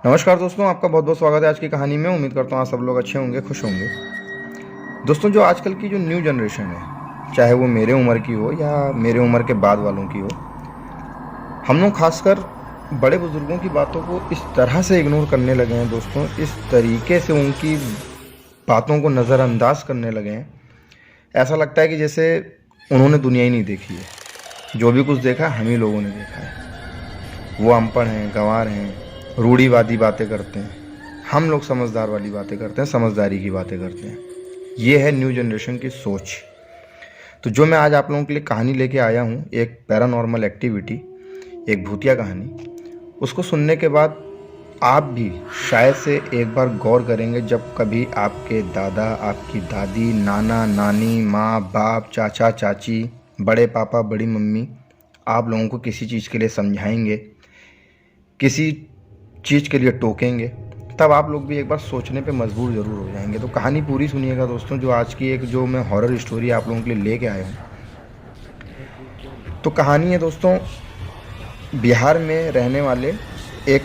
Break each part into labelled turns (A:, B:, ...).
A: नमस्कार दोस्तों, आपका बहुत बहुत स्वागत है आज की कहानी में। उम्मीद करता हूँ आप सब लोग अच्छे होंगे, खुश होंगे। दोस्तों, जो आजकल की जो न्यू जनरेशन है, चाहे वो मेरे उम्र की हो या मेरे उम्र के बाद वालों की हो, हम लोग खासकर बड़े बुजुर्गों की बातों को इस तरह से इग्नोर करने लगे हैं दोस्तों, इस तरीके से उनकी बातों को नज़रअंदाज करने लगे हैं। ऐसा लगता है कि जैसे उन्होंने दुनिया ही नहीं देखी है। जो भी कुछ देखा हम ही लोगों ने देखा है। वो अनपढ़ हैं, गंवार हैं, रूढ़िवादी बातें करते हैं। हम लोग समझदार वाली बातें करते हैं, समझदारी की बातें करते हैं। ये है न्यू जनरेशन की सोच। तो जो मैं आज आप लोगों के लिए कहानी लेके आया हूँ, एक पैरानॉर्मल एक्टिविटी, एक भूतिया कहानी, उसको सुनने के बाद आप भी शायद से एक बार गौर करेंगे। जब कभी आपके दादा, आपकी दादी, नाना, नानी, माँ, बाप, चाचा, चाची, बड़े पापा, बड़ी मम्मी आप लोगों को किसी चीज़ के लिए समझाएंगे, किसी चीज़ के लिए टोकेंगे, तब आप लोग भी एक बार सोचने पे मजबूर ज़रूर हो जाएंगे। तो कहानी पूरी सुनिएगा दोस्तों। जो आज की जो मैं हॉरर स्टोरी आप लोगों के लिए लेके आया हूँ, तो कहानी है दोस्तों बिहार में रहने वाले एक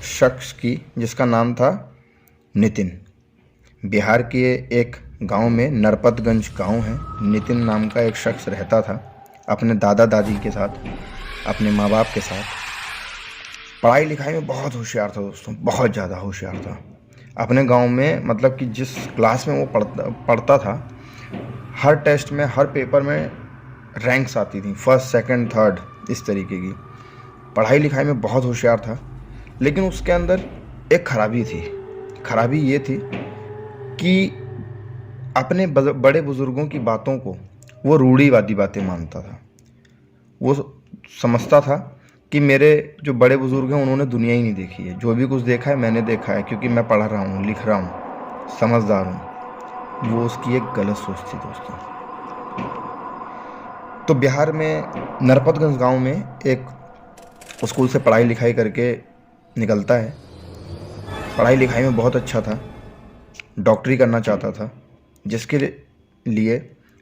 A: शख्स की, जिसका नाम था नितिन। बिहार के एक गांव में, नरपतगंज गांव है, नितिन नाम का एक शख्स रहता था अपने दादा दादी के साथ, अपने माँ बाप के साथ। पढ़ाई लिखाई में बहुत होशियार था दोस्तों, बहुत ज़्यादा होशियार था। अपने गांव में मतलब कि जिस क्लास में वो पढ़ता था, हर टेस्ट में, हर पेपर में रैंक्स आती थी, फर्स्ट, सेकंड, थर्ड, इस तरीके की। पढ़ाई लिखाई में बहुत होशियार था, लेकिन उसके अंदर एक खराबी थी। खराबी ये थी कि अपने बड़े बुज़ुर्गों की बातों को वो रूढ़िवादी बातें मानता था। वो समझता था कि मेरे जो बड़े बुजुर्ग हैं उन्होंने दुनिया ही नहीं देखी है। जो भी कुछ देखा है मैंने देखा है, क्योंकि मैं पढ़ रहा हूँ, लिख रहा हूँ, समझदार हूँ। वो उसकी एक गलत सोच थी दोस्तों। तो बिहार में नरपतगंज गांव में एक स्कूल से पढ़ाई लिखाई करके निकलता है। पढ़ाई लिखाई में बहुत अच्छा था, डॉक्टरी करना चाहता था, जिसके लिए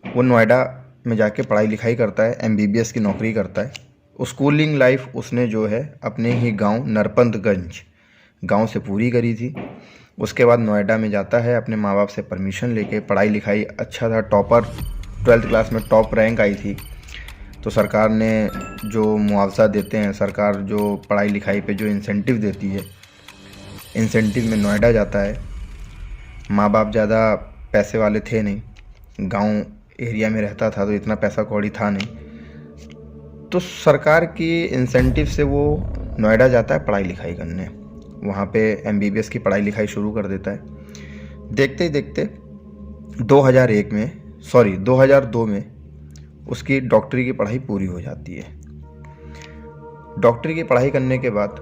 A: वो नोएडा में जाके पढ़ाई लिखाई करता है, MBBS की नौकरी करता है। स्कूलिंग लाइफ उसने जो है अपने ही गांव नरपतगंज गांव से पूरी करी थी। उसके बाद नोएडा में जाता है, अपने माँ बाप से परमिशन लेके। पढ़ाई लिखाई अच्छा था, टॉपर, 12th क्लास में टॉप रैंक आई थी। तो सरकार ने जो मुआवजा देते हैं, सरकार जो पढ़ाई लिखाई पे जो इंसेंटिव देती है, इंसेंटिव में नोएडा जाता है। माँ बाप ज़्यादा पैसे वाले थे नहीं, गांव एरिया में रहता था, तो इतना पैसा कौड़ी था नहीं। तो सरकार की इंसेंटिव से वो नोएडा जाता है पढ़ाई लिखाई करने। वहाँ पे MBBS की पढ़ाई लिखाई शुरू कर देता है। देखते ही देखते 2002 में उसकी डॉक्टरी की पढ़ाई पूरी हो जाती है। डॉक्टरी की पढ़ाई करने के बाद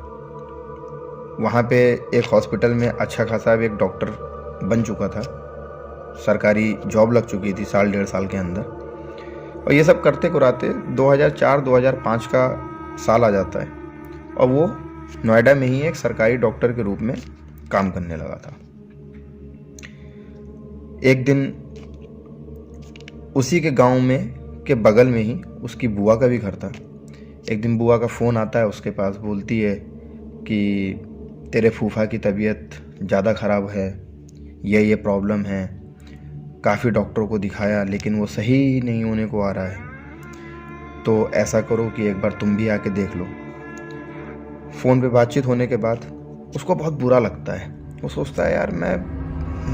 A: वहाँ पे एक हॉस्पिटल में अच्छा खासा एक डॉक्टर बन चुका था, सरकारी जॉब लग चुकी थी साल डेढ़ साल के अंदर। और ये सब करते कराते 2004-2005 का साल आ जाता है और वो नोएडा में ही एक सरकारी डॉक्टर के रूप में काम करने लगा था। एक दिन उसी के गांव में के बगल में ही उसकी बुआ का भी घर था। एक दिन बुआ का फ़ोन आता है उसके पास, बोलती है कि तेरे फूफा की तबीयत ज़्यादा ख़राब है, ये प्रॉब्लम है, काफ़ी डॉक्टरों को दिखाया लेकिन वो सही नहीं होने को आ रहा है, तो ऐसा करो कि एक बार तुम भी आके देख लो। फ़ोन पे बातचीत होने के बाद उसको बहुत बुरा लगता है। वो सोचता है, यार मैं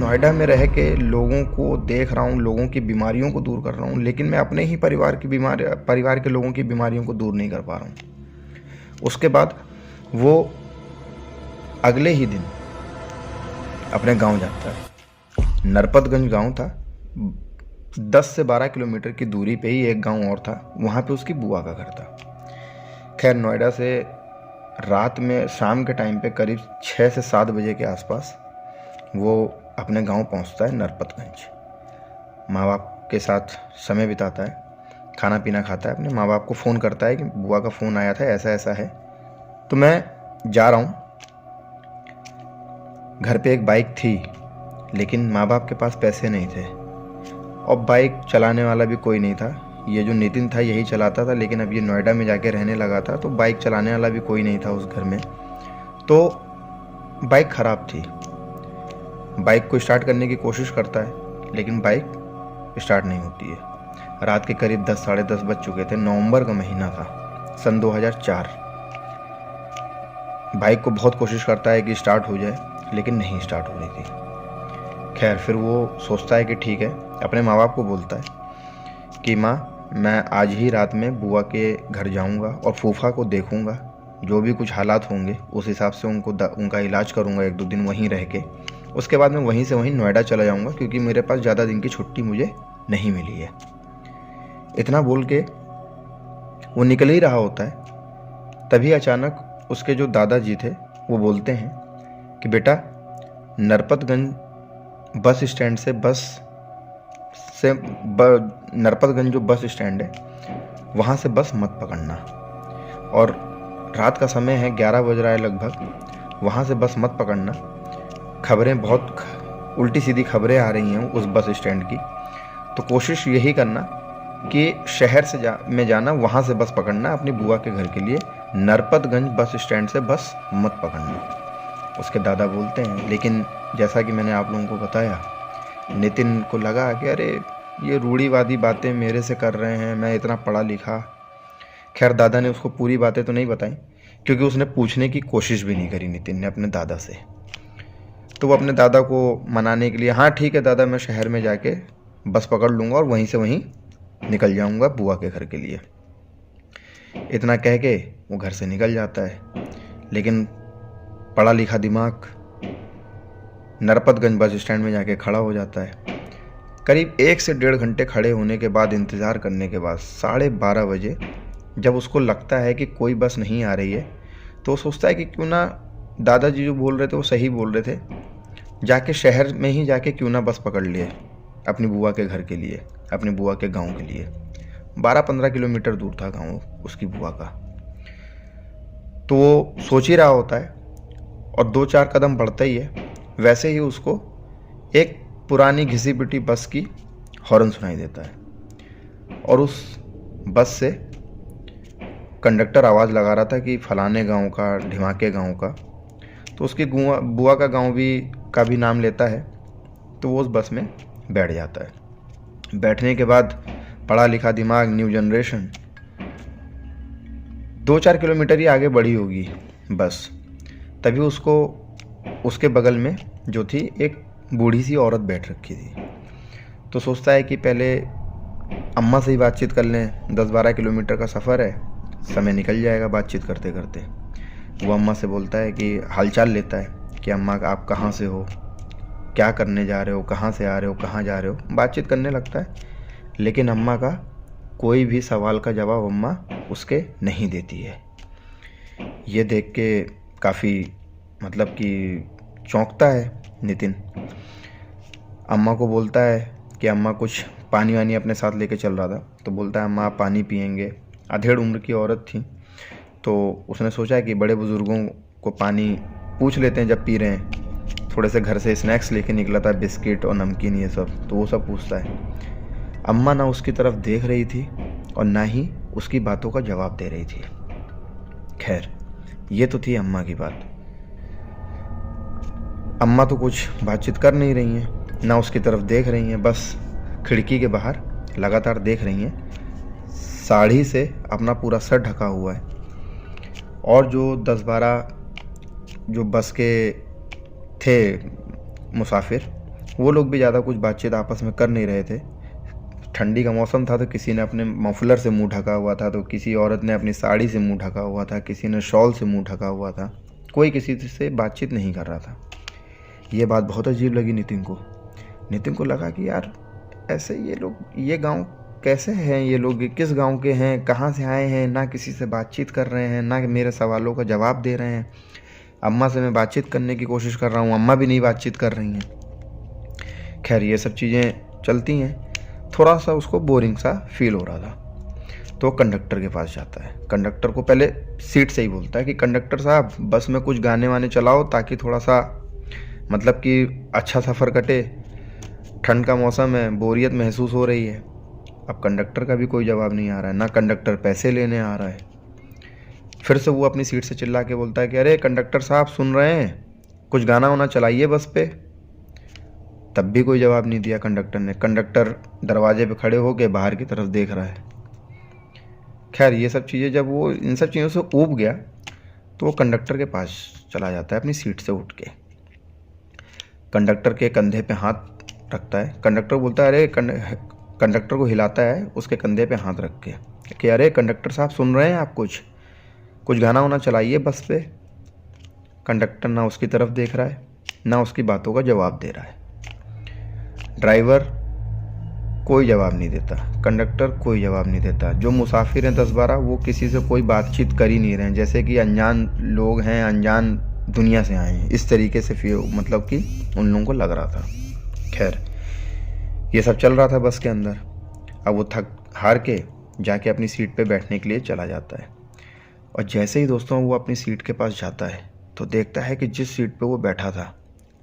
A: नोएडा में रह के लोगों को देख रहा हूँ, लोगों की बीमारियों को दूर कर रहा हूँ, लेकिन मैं अपने ही परिवार के लोगों की बीमारियों को दूर नहीं कर पा रहा हूँ। उसके बाद वो अगले ही दिन अपने गांव जाता है। नरपतगंज गांव था, 10 से 12 किलोमीटर की दूरी पे ही एक गांव और था, वहाँ पे उसकी बुआ का घर था। खैर, नोएडा से रात में, शाम के टाइम पे करीब 6 से 7 बजे के आसपास वो अपने गांव पहुंचता है नरपतगंज। माँ बाप के साथ समय बिताता है, खाना पीना खाता है, अपने माँ बाप को फ़ोन करता है कि बुआ का फ़ोन आया था, ऐसा ऐसा है, तो मैं जा रहा हूँ। घर पे एक बाइक थी, लेकिन माँ बाप के पास पैसे नहीं थे और बाइक चलाने वाला भी कोई नहीं था। ये जो नितिन था यही चलाता था, लेकिन अब ये नोएडा में जाके रहने लगा था, तो बाइक चलाने वाला भी कोई नहीं था उस घर में। तो बाइक ख़राब थी। बाइक को स्टार्ट करने की कोशिश करता है लेकिन बाइक स्टार्ट नहीं होती है। रात के करीब 10 साढ़े 10 बज चुके थे। नवंबर का महीना था, सन 2004। बाइक को बहुत कोशिश करता है कि स्टार्ट हो जाए लेकिन नहीं स्टार्ट हो रही थी। खैर फिर वो सोचता है कि ठीक है, अपने माँ बाप को बोलता है कि माँ, मैं आज ही रात में बुआ के घर जाऊंगा और फूफा को देखूंगा, जो भी कुछ हालात होंगे उस हिसाब से उनका इलाज करूंगा 1-2 दिन वहीं रह के। उसके बाद मैं वहीं से वहीं नोएडा चला जाऊंगा क्योंकि मेरे पास ज़्यादा दिन की छुट्टी मुझे नहीं मिली है। इतना बोल के वो निकल ही रहा होता है, तभी अचानक उसके जो दादाजी थे वो बोलते हैं कि बेटा, नरपतगंज बस स्टैंड से नरपतगंज जो बस स्टैंड है वहाँ से बस मत पकड़ना। और रात का समय है, 11 बज रहा है लगभग। वहाँ से बस मत पकड़ना, खबरें बहुत उल्टी सीधी खबरें आ रही हैं उस बस स्टैंड की। तो कोशिश यही करना कि शहर से में जाना, वहाँ से बस पकड़ना अपनी बुआ के घर के लिए। नरपतगंज बस स्टैंड से बस मत पकड़ना। उसके दादा बोलते हैं, लेकिन जैसा कि मैंने आप लोगों को बताया, नितिन को लगा कि अरे ये रूढ़िवादी बातें मेरे से कर रहे हैं, मैं इतना पढ़ा लिखा। खैर दादा ने उसको पूरी बातें तो नहीं बताई क्योंकि उसने पूछने की कोशिश भी नहीं करी नितिन ने अपने दादा से। तो वो अपने दादा को मनाने के लिए, हाँ ठीक है दादा, मैं शहर में जाके बस पकड़ लूँगा और वहीं से वहीं निकल जाऊँगा बुआ के घर के लिए। इतना कह के वो घर से निकल जाता है। लेकिन पढ़ा लिखा दिमाग नरपतगंज बस स्टैंड में जाके खड़ा हो जाता है। करीब 1 से 1.5 घंटे खड़े होने के बाद, इंतज़ार करने के बाद, 12:30 बजे जब उसको लगता है कि कोई बस नहीं आ रही है, तो वो सोचता है कि क्यों ना दादाजी जो बोल रहे थे वो सही बोल रहे थे, जाके शहर में ही जाके क्यों ना बस पकड़ लिए अपनी बुआ के घर के लिए, अपनी बुआ के गांव के लिए। 12-15 किलोमीटर दूर था गांव उसकी बुआ का। तो वो सोच ही रहा होता है और 2-4 कदम बढ़ता ही है, वैसे ही उसको एक पुरानी घिसी पिटी बस की हॉर्न सुनाई देता है। और उस बस से कंडक्टर आवाज़ लगा रहा था कि फलाने गांव का, ढिमाके गांव का। तो उसकी बुआ का गांव का भी नाम लेता है। तो वो उस बस में बैठ जाता है। बैठने के बाद पढ़ा लिखा दिमाग, न्यू जनरेशन, 2-4 किलोमीटर ही आगे बढ़ी होगी बस, तभी उसको उसके बगल में जो थी एक बूढ़ी सी औरत बैठ रखी थी। तो सोचता है कि पहले अम्मा से ही बातचीत कर लें, 10-12 किलोमीटर का सफ़र है, समय निकल जाएगा बातचीत करते करते। वो अम्मा से बोलता है कि हालचाल लेता है कि अम्मा आप कहाँ से हो, क्या करने जा रहे हो, कहाँ से आ रहे हो, कहाँ जा रहे हो, बातचीत करने लगता है। लेकिन अम्मा का कोई भी सवाल का जवाब अम्मा उसके नहीं देती है। ये देख के काफ़ी मतलब कि चौंकता है नितिन। अम्मा को बोलता है कि अम्मा कुछ पानी वानी अपने साथ लेके चल रहा था। तो बोलता है अम्मा आप पानी पियेंगे। अधेड़ उम्र की औरत थी, तो उसने सोचा कि बड़े बुज़ुर्गों को पानी पूछ लेते हैं जब पी रहे हैं। थोड़े से घर से स्नैक्स लेके निकला था, बिस्किट और नमकीन ये सब, तो वो सब पूछता है। अम्मा ना उसकी तरफ देख रही थी और ना ही उसकी बातों का जवाब दे रही थी। खैर ये तो थी अम्मा की बात। अम्मा तो कुछ बातचीत कर नहीं रही हैं, ना उसकी तरफ देख रही हैं, बस खिड़की के बाहर लगातार देख रही हैं। साड़ी से अपना पूरा सर ढका हुआ है। और जो 10-12 जो बस के थे मुसाफिर, वो लोग भी ज़्यादा कुछ बातचीत आपस में कर नहीं रहे थे। ठंडी का मौसम था तो किसी ने अपने मफलर से मुंह ढका हुआ था, तो किसी औरत ने अपनी साड़ी से मुंह ढका हुआ था, किसी ने शॉल से मुंह ढका हुआ था। कोई किसी से बातचीत नहीं कर रहा था। ये बात बहुत अजीब लगी नितिन को। नितिन को लगा कि यार ऐसे ये लोग, ये गांव कैसे हैं, ये लोग किस गांव के हैं, कहाँ से आए हैं, ना किसी से बातचीत कर रहे हैं, ना मेरे सवालों का जवाब दे रहे हैं। अम्मा से मैं बातचीत करने की कोशिश कर रहा हूँ, अम्मा भी नहीं बातचीत कर रही हैं। खैर ये सब चीज़ें चलती हैं। थोड़ा सा उसको बोरिंग सा फील हो रहा था, तो कंडक्टर के पास जाता है। कंडक्टर को पहले सीट से ही बोलता है कि कंडक्टर साहब बस में कुछ गाने वाने चलाओ ताकि थोड़ा सा मतलब कि अच्छा सफ़र कटे, ठंड का मौसम है, बोरियत महसूस हो रही है। अब कंडक्टर का भी कोई जवाब नहीं आ रहा है, ना कंडक्टर पैसे लेने आ रहा है। फिर से वो अपनी सीट से चिल्ला के बोलता है कि अरे कंडक्टर साहब सुन रहे हैं, कुछ गाना वाना चलाइए बस पे, तब भी कोई जवाब नहीं दिया कंडक्टर ने। कंडक्टर दरवाजे पे खड़े होके बाहर की तरफ देख रहा है। खैर ये सब चीज़ें जब वो इन सब चीज़ों से ऊब गया तो वो कंडक्टर के पास चला जाता है अपनी सीट से उठ के। कंडक्टर के कंधे पे हाथ रखता है। कंडक्टर बोलता है अरे कंडक्टर को हिलाता है उसके कंधे पे हाथ रख के कि अरे कंडक्टर साहब सुन रहे हैं आप, कुछ गाना वाना चलाइए बस पे। कंडक्टर ना उसकी तरफ देख रहा है ना उसकी बातों का जवाब दे रहा है। ड्राइवर कोई जवाब नहीं देता, कंडक्टर कोई जवाब नहीं देता। जो मुसाफिर हैं 10-12 वो किसी से कोई बातचीत कर ही नहीं रहे हैं, जैसे कि अनजान लोग हैं, अनजान दुनिया से आए हैं, इस तरीके से मतलब कि उन लोगों को लग रहा था। खैर ये सब चल रहा था बस के अंदर। अब वो थक हार के जाके अपनी सीट पे बैठने के लिए चला जाता है। और जैसे ही दोस्तों वो अपनी सीट के पास जाता है तो देखता है कि जिस सीट पे वो बैठा था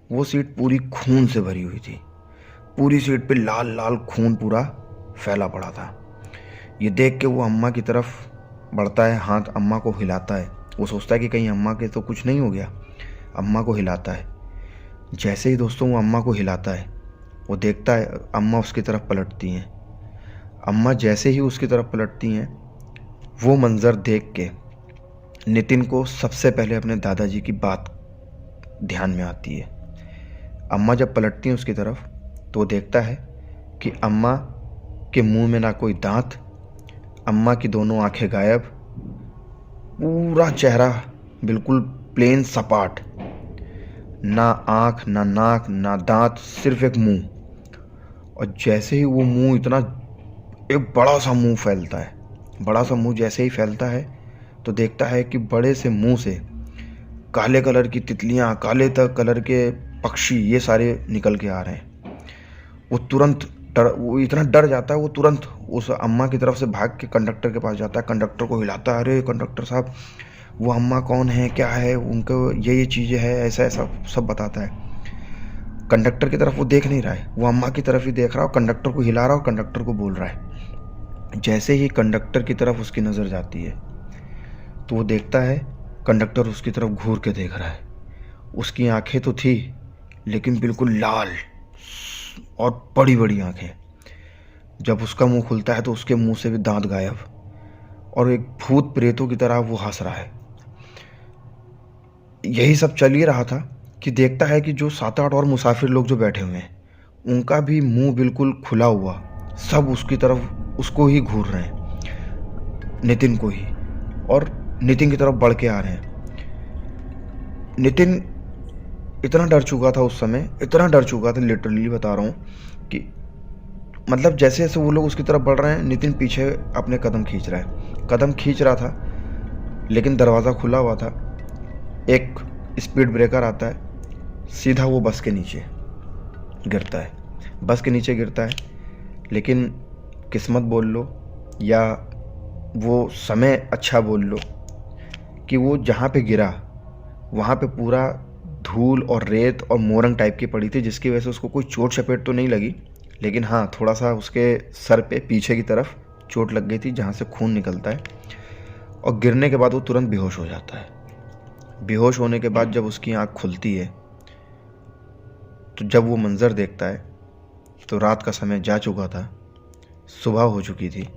A: वो सीट पूरी खून से भरी हुई थी। पूरी सीट पे लाल लाल खून पूरा फैला पड़ा था। ये देख के वो अम्मा की तरफ बढ़ता है, हाथ अम्मा को हिलाता है। वो सोचता है कि कहीं अम्मा के तो कुछ नहीं हो गया। अम्मा को हिलाता है। जैसे ही दोस्तों वो अम्मा को हिलाता है वो देखता है अम्मा उसकी तरफ पलटती हैं। अम्मा जैसे ही उसकी तरफ पलटती हैं वो मंज़र देख के नितिन को सबसे पहले अपने दादाजी की बात ध्यान में आती है। अम्मा जब पलटती हैं उसकी तरफ तो देखता है कि अम्मा के मुंह में ना कोई दांत, अम्मा की दोनों आंखें गायब, पूरा चेहरा बिल्कुल प्लेन सपाट, ना आंख ना नाक ना दांत, सिर्फ एक मुंह। और जैसे ही वो मुंह एक बड़ा सा मुंह फैलता है, बड़ा सा मुंह जैसे ही फैलता है तो देखता है कि बड़े से मुंह से काले कलर की तितलियां, काले तक कलर के पक्षी, ये सारे निकल के आ रहे हैं। वो इतना डर जाता है, वो तुरंत उस अम्मा की तरफ से भाग के कंडक्टर के पास जाता है। कंडक्टर को हिलाता है, अरे कंडक्टर साहब वो अम्मा कौन है, क्या है, उनको ये चीज़ें है, ऐसा ऐसा सब बताता है। कंडक्टर की तरफ वो देख नहीं रहा है, वो अम्मा की तरफ ही देख रहा है और कंडक्टर को हिला रहा है और कंडक्टर को बोल रहा है। जैसे ही कंडक्टर की तरफ उसकी नज़र जाती है तो वो देखता है कंडक्टर उसकी तरफ घूर के देख रहा है। उसकी आंखें तो थी लेकिन बिल्कुल लाल और बड़ी बड़ी आंखें। जब उसका मुंह खुलता है तो उसके मुंह से भी दांत गायब और एक भूत प्रेतों की तरह वो हंस रहा है। यही सब चल ही रहा था कि देखता है कि जो 7-8 और मुसाफिर लोग जो बैठे हुए हैं उनका भी मुंह बिल्कुल खुला हुआ, सब उसकी तरफ उसको ही घूर रहे हैं, नितिन को ही, और नितिन की तरफ बढ़ के आ रहे हैं। नितिन इतना डर चुका था उस समय, इतना डर चुका था, लिटरली बता रहा हूँ कि मतलब जैसे जैसे वो लोग उसकी तरफ बढ़ रहे हैं नितिन पीछे अपने कदम खींच रहा है। कदम खींच रहा था लेकिन दरवाज़ा खुला हुआ था। एक स्पीड ब्रेकर आता है, सीधा वो बस के नीचे गिरता है। बस के नीचे गिरता है लेकिन किस्मत बोल लो या वो समय अच्छा बोल लो कि वो जहाँ पे गिरा वहाँ पे पूरा धूल और रेत और मोरंग टाइप की पड़ी थी, जिसकी वजह से उसको कोई चोट चपेट तो नहीं लगी, लेकिन हाँ थोड़ा सा उसके सर पे पीछे की तरफ चोट लग गई थी जहाँ से खून निकलता है। और गिरने के बाद वो तुरंत बेहोश हो जाता है। बेहोश होने के बाद जब उसकी आँख खुलती है तो जब वो मंज़र देखता है तो रात का समय जा चुका था, सुबह हो चुकी थी,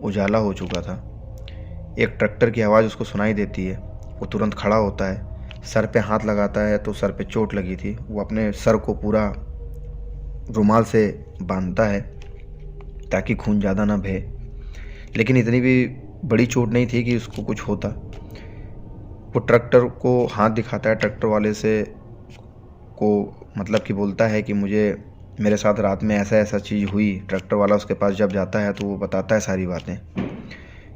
A: उजाला हो चुका था। एक ट्रैक्टर की आवाज़ उसको सुनाई देती है। वो तुरंत खड़ा होता है, सर पे हाथ लगाता है तो सर पे चोट लगी थी। वो अपने सर को पूरा रुमाल से बांधता है ताकि खून ज़्यादा ना बहे, लेकिन इतनी भी बड़ी चोट नहीं थी कि उसको कुछ होता। वो ट्रैक्टर को हाथ दिखाता है, ट्रैक्टर वाले से को मतलब कि बोलता है कि मेरे साथ रात में ऐसा ऐसा चीज़ हुई। ट्रैक्टर वाला उसके पास जब जाता है तो वो बताता है सारी बातें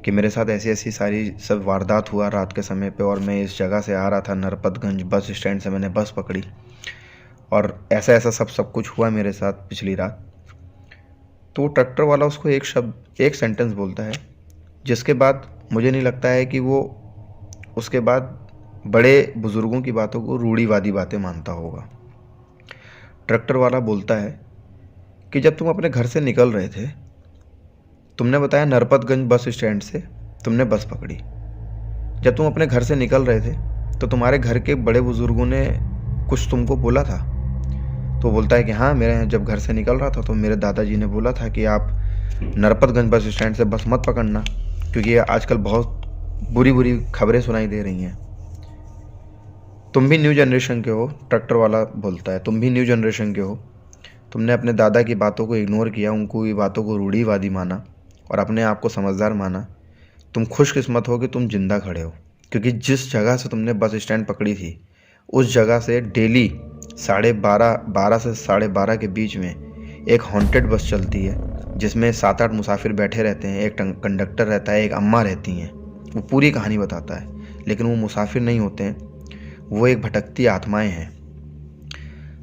A: कि मेरे साथ ऐसी ऐसी सारी सब वारदात हुआ रात के समय पे, और मैं इस जगह से आ रहा था नरपतगंज बस स्टैंड से, मैंने बस पकड़ी और ऐसा ऐसा सब कुछ हुआ मेरे साथ पिछली रात। तो ट्रैक्टर वाला उसको एक सेंटेंस बोलता है, जिसके बाद मुझे नहीं लगता है कि वो उसके बाद बड़े बुज़ुर्गों की बातों को रूढ़िवादी बातें मानता होगा। ट्रैक्टर वाला बोलता है कि जब तुम अपने घर से निकल रहे थे, तुमने बताया नरपतगंज बस स्टैंड से तुमने बस पकड़ी। जब तुम अपने घर से निकल रहे थे तो तुम्हारे घर के बड़े बुज़ुर्गों ने कुछ तुमको बोला था? तो बोलता है कि हाँ, मेरे जब घर से निकल रहा था तो मेरे दादाजी ने बोला था कि आप नरपतगंज बस स्टैंड से बस मत पकड़ना, क्योंकि आजकल बहुत बुरी बुरी खबरें सुनाई दे रही हैं। तुम भी न्यू जनरेशन के हो, ट्रैक्टर वाला बोलता है, तुम भी न्यू जनरेशन के हो। तुमने अपने दादा की बातों को इग्नोर किया, उनको बातों को रूढ़िवादी माना और अपने आप को समझदार माना। तुम खुशकिस्मत हो कि तुम जिंदा खड़े हो, क्योंकि जिस जगह से तुमने बस स्टैंड पकड़ी थी उस जगह से डेली 12:30 से 12:30 के बीच में एक हॉन्टेड बस चलती है, जिसमें 7-8 मुसाफिर बैठे रहते हैं, एक कंडक्टर रहता है, एक अम्मा रहती हैं। वो पूरी कहानी बताता है, लेकिन वो मुसाफिर नहीं होते हैं, वो एक भटकती आत्माएं हैं।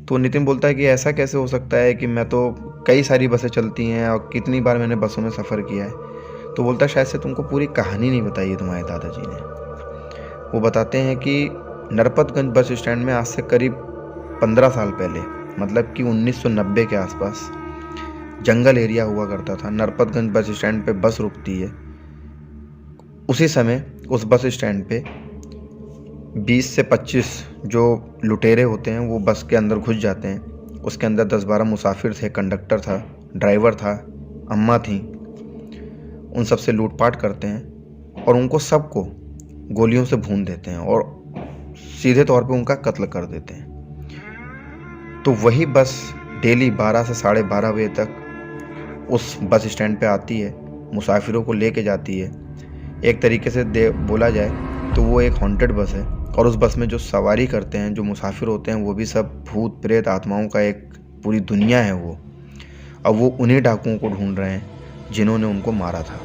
A: तो नितिन बोलता है कि ऐसा कैसे हो सकता है कि मैं तो कई सारी बसें चलती हैं और कितनी बार मैंने बसों में सफ़र किया है। तो बोलता है शायद से तुमको पूरी कहानी नहीं बताई है तुम्हारे दादाजी ने। वो बताते हैं कि नरपतगंज बस स्टैंड में आज से करीब 15 साल पहले, मतलब कि 1990 के आसपास, जंगल एरिया हुआ करता था। नरपतगंज बस स्टैंड पे बस रुकती है। उसी समय उस बस स्टैंड पे 20 से 25 जो लुटेरे होते हैं वो बस के अंदर घुस जाते हैं। उसके अंदर 10-12 मुसाफिर थे, कंडक्टर था, ड्राइवर था, अम्मा थी। उन सब से लूटपाट करते हैं और उनको सबको गोलियों से भून देते हैं और सीधे तौर पे उनका कत्ल कर देते हैं। तो वही बस डेली 12 से 12:30 बजे तक उस बस स्टैंड पे आती है, मुसाफिरों को लेके जाती है। एक तरीके से बोला जाए तो वो एक हॉन्टेड बस है, और उस बस में जो सवारी करते हैं, जो मुसाफिर होते हैं, वो भी सब भूत प्रेत आत्माओं का एक पूरी दुनिया है वो। अब वो उन्हीं डाकुओं को ढूंढ रहे हैं जिन्होंने उनको मारा था,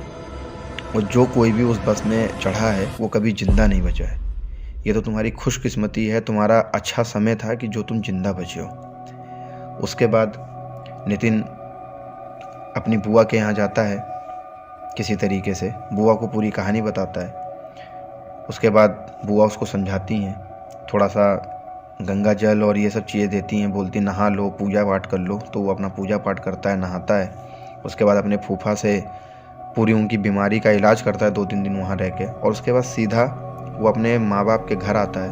A: और जो कोई भी उस बस में चढ़ा है वो कभी जिंदा नहीं बचा है। ये तो तुम्हारी खुशकिस्मती है, तुम्हारा अच्छा समय था कि जो तुम जिंदा बचे हो। उसके बाद नितिन अपनी बुआ के यहाँ जाता है, किसी तरीके से बुआ को पूरी कहानी बताता है। उसके बाद बुआ उसको समझाती हैं, थोड़ा सा गंगा जल और ये सब चीज़ें देती हैं, बोलती नहा लो, पूजा पाठ कर लो। तो वो अपना पूजा पाठ करता है, नहाता है। उसके बाद अपने फूफा से पूरी उनकी बीमारी का इलाज करता है 2-3 दिन वहाँ रह के, और उसके बाद सीधा वो अपने माँ बाप के घर आता है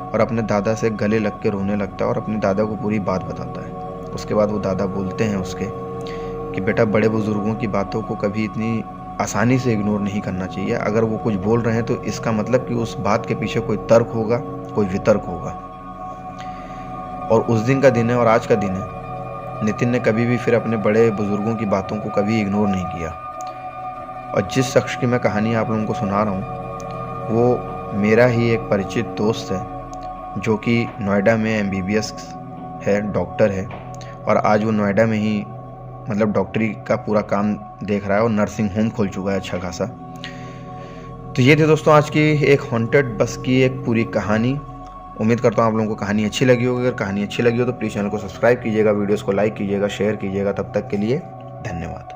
A: और अपने दादा से गले लग के रोने लगता है और अपने दादा को पूरी बात बताता है। उसके बाद वो दादा बोलते हैं उसके कि बेटा, बड़े बुजुर्गों की बातों को कभी इतनी आसानी से इग्नोर नहीं करना चाहिए। अगर वो कुछ बोल रहे हैं तो इसका मतलब कि उस बात के पीछे कोई तर्क होगा, कोई वितर्क होगा। और उस दिन का दिन है और आज का दिन है। नितिन ने कभी भी फिर अपने बड़े बुजुर्गों की बातों को कभी इग्नोर नहीं किया। और जिस शख्स की मैं कहानी आप लोगों को सुना रहा हूँ वो मेरा ही एक परिचित दोस्त है, जो कि नोएडा में MBBS है, डॉक्टर है, और आज वो नोएडा में ही मतलब डॉक्टरी का पूरा काम देख रहा है और नर्सिंग होम खोल चुका है अच्छा खासा। तो ये थी दोस्तों आज की एक हॉन्टेड बस की एक पूरी कहानी। उम्मीद करता हूँ आप लोगों को कहानी अच्छी लगी होगी। अगर कहानी अच्छी लगी हो तो प्लीज़ चैनल को सब्सक्राइब कीजिएगा, वीडियोस को लाइक कीजिएगा, शेयर कीजिएगा। तब तक के लिए धन्यवाद।